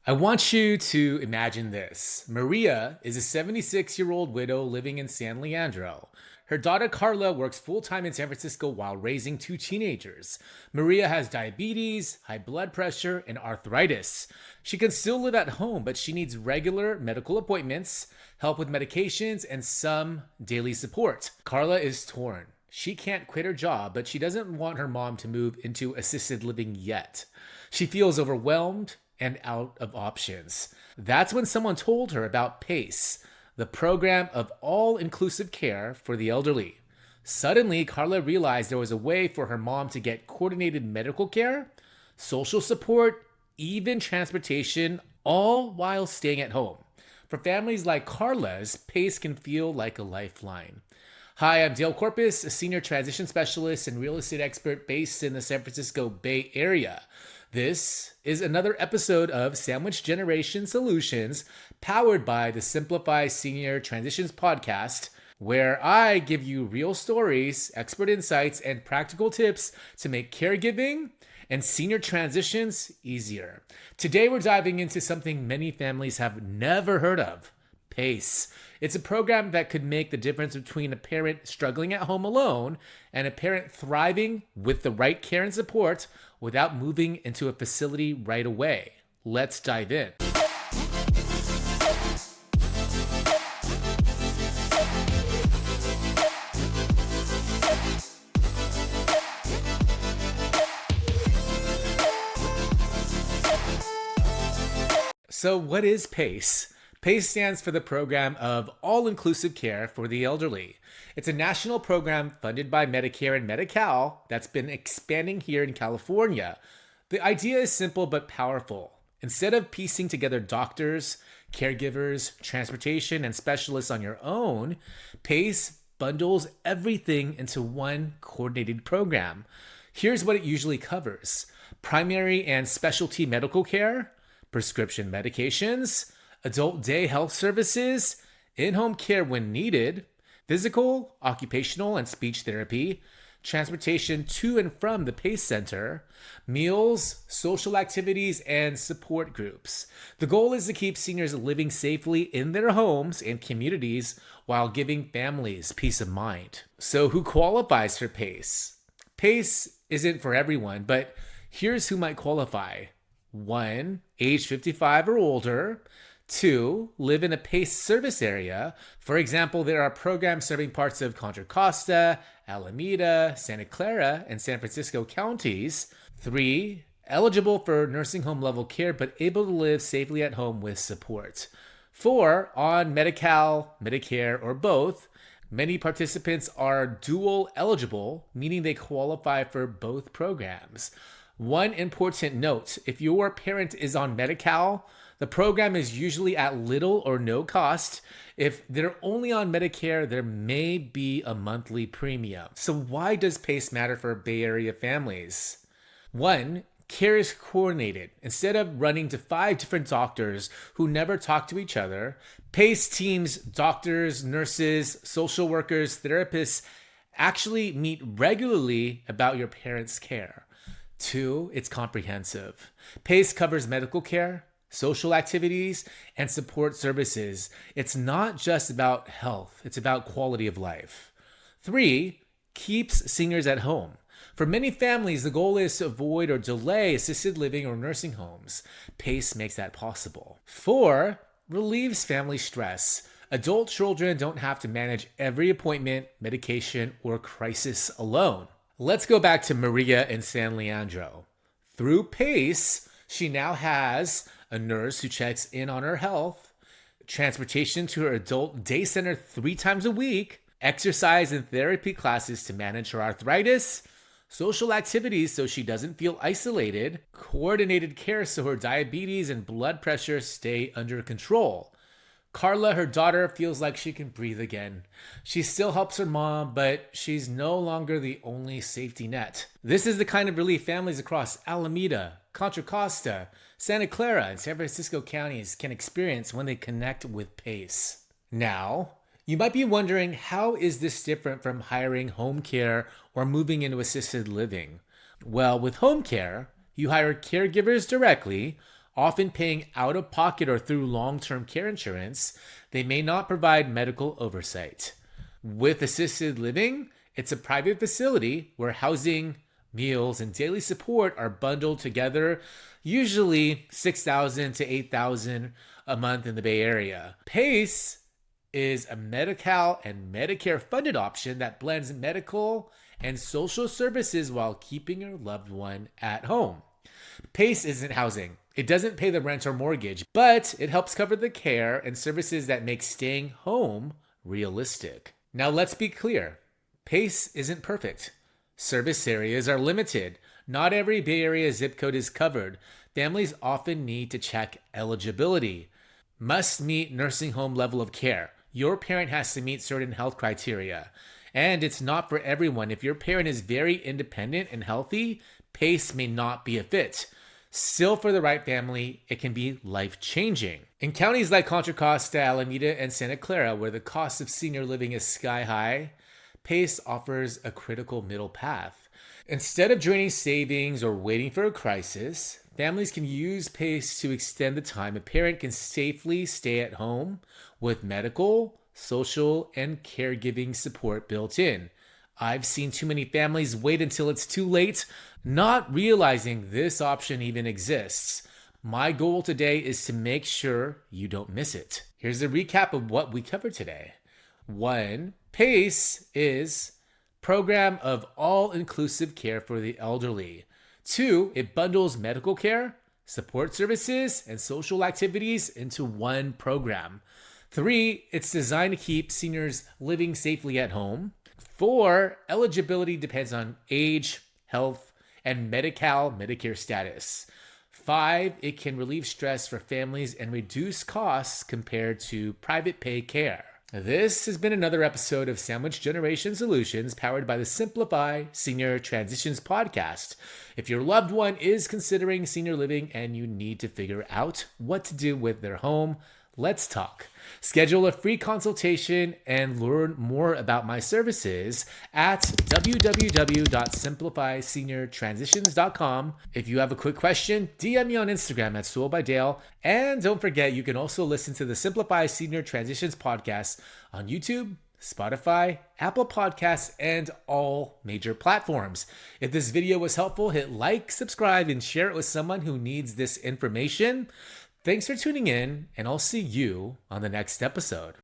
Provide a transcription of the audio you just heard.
I want you to imagine this. Maria is a 76-year-old widow living in San Leandro. Her daughter Carla works full-time in San Francisco while raising two teenagers. Maria has diabetes, high blood pressure, and arthritis. She can still live at home, but she needs regular medical appointments, help with medications, and some daily support. Carla is torn. She can't quit her job, but she doesn't want her mom to move into assisted living yet. She feels overwhelmed and out of options. That's when someone told her about PACE, the program of all-inclusive care for the elderly. Suddenly, Carla realized there was a way for her mom to get coordinated medical care, social support, even transportation, all while staying at home. For families like Carla's, PACE can feel like a lifeline. Hi, I'm Dale Corpus, a Senior Transition Specialist and real estate expert based in the San Francisco Bay Area. This is another episode of Sandwich Generation Solutions, powered by the Simplify Senior Transitions podcast, where I give you real stories, expert insights, and practical tips to make caregiving and senior transitions easier. Today, we're diving into something many families have never heard of: PACE. It's a program that could make the difference between a parent struggling at home alone and a parent thriving with the right care and support without moving into a facility right away. Let's dive in. So, what is PACE? PACE stands for the Program of All-Inclusive Care for the Elderly. It's a national program funded by Medicare and Medi-Cal that's been expanding here in California. The idea is simple but powerful. Instead of piecing together doctors, caregivers, transportation, and specialists on your own, PACE bundles everything into one coordinated program. Here's what it usually covers: primary and specialty medical care, prescription medications, adult day health services, in-home care when needed, physical, occupational, and speech therapy, transportation to and from the PACE Center, meals, social activities, and support groups. The goal is to keep seniors living safely in their homes and communities while giving families peace of mind. So who qualifies for PACE? PACE isn't for everyone, but here's who might qualify. 1, age 55 or older. 2, live in a PACE service area. For example, there are programs serving parts of Contra Costa, Alameda, Santa Clara, and San Francisco counties. 3, eligible for nursing home level care but able to live safely at home with support. 4, on Medi-Cal, Medicare, or both. Many participants are dual eligible, meaning they qualify for both programs. One important note: if your parent is on Medi-Cal, the program is usually at little or no cost. If they're only on Medicare, there may be a monthly premium. So why does PACE matter for Bay Area families? 1, care is coordinated. Instead of running to 5 different doctors who never talk to each other, PACE teams, doctors, nurses, social workers, therapists actually meet regularly about your parents' care. 2, it's comprehensive. PACE covers medical care, social activities, and support services. It's not just about health, it's about quality of life. 3, keeps seniors at home. For many families, the goal is to avoid or delay assisted living or nursing homes. PACE makes that possible. 4, relieves family stress. Adult children don't have to manage every appointment, medication, or crisis alone. Let's go back to Maria in San Leandro. Through PACE, she now has a nurse who checks in on her health, transportation to her adult day center 3 times a week, exercise and therapy classes to manage her arthritis, social activities so she doesn't feel isolated, coordinated care so her diabetes and blood pressure stay under control. Carla, her daughter, feels like she can breathe again. She still helps her mom, but she's no longer the only safety net. This is the kind of relief families across Alameda, Contra Costa, Santa Clara, and San Francisco counties can experience when they connect with PACE. Now, you might be wondering, how is this different from hiring home care or moving into assisted living? Well, with home care, you hire caregivers directly, Often paying out of pocket or through long-term care insurance, they may not provide medical oversight. With assisted living, it's a private facility where housing, meals, and daily support are bundled together, usually $6,000 to $8,000 a month in the Bay Area. PACE is a Medi-Cal and Medicare funded option that blends medical and social services while keeping your loved one at home. PACE isn't housing. It doesn't pay the rent or mortgage, but it helps cover the care and services that make staying home realistic. Now let's be clear. PACE isn't perfect. Service areas are limited. Not every Bay Area zip code is covered. Families often need to check eligibility. Must meet nursing home level of care. Your parent has to meet certain health criteria. And it's not for everyone. If your parent is very independent and healthy, PACE may not be a fit. Still, for the right family, it can be life-changing. In counties like Contra Costa, Alameda, and Santa Clara, where the cost of senior living is sky high, PACE offers a critical middle path. Instead of draining savings or waiting for a crisis, families can use PACE to extend the time a parent can safely stay at home with medical, social, and caregiving support built in. I've seen too many families wait until it's too late, not realizing this option even exists. My goal today is to make sure you don't miss it. Here's a recap of what we covered today. 1. PACE is program of all-inclusive care for the elderly. 2. It bundles medical care, support services, and social activities into one program. 3. It's designed to keep seniors living safely at home. 4. Eligibility depends on age, health, and Medi-Cal Medicare status. 5. It can relieve stress for families and reduce costs compared to private pay care. This has been another episode of Sandwich Generation Solutions powered by the Simplify Senior Transitions podcast. If your loved one is considering senior living and you need to figure out what to do with their home, let's talk. Schedule a free consultation and learn more about my services at www.simplifyseniortransitions.com. If you have a quick question, DM me on Instagram at SoulByDale. And don't forget, you can also listen to the Simplify Senior Transitions podcast on YouTube, Spotify, Apple Podcasts, and all major platforms. If this video was helpful, hit like, subscribe, and share it with someone who needs this information. Thanks for tuning in, and I'll see you on the next episode.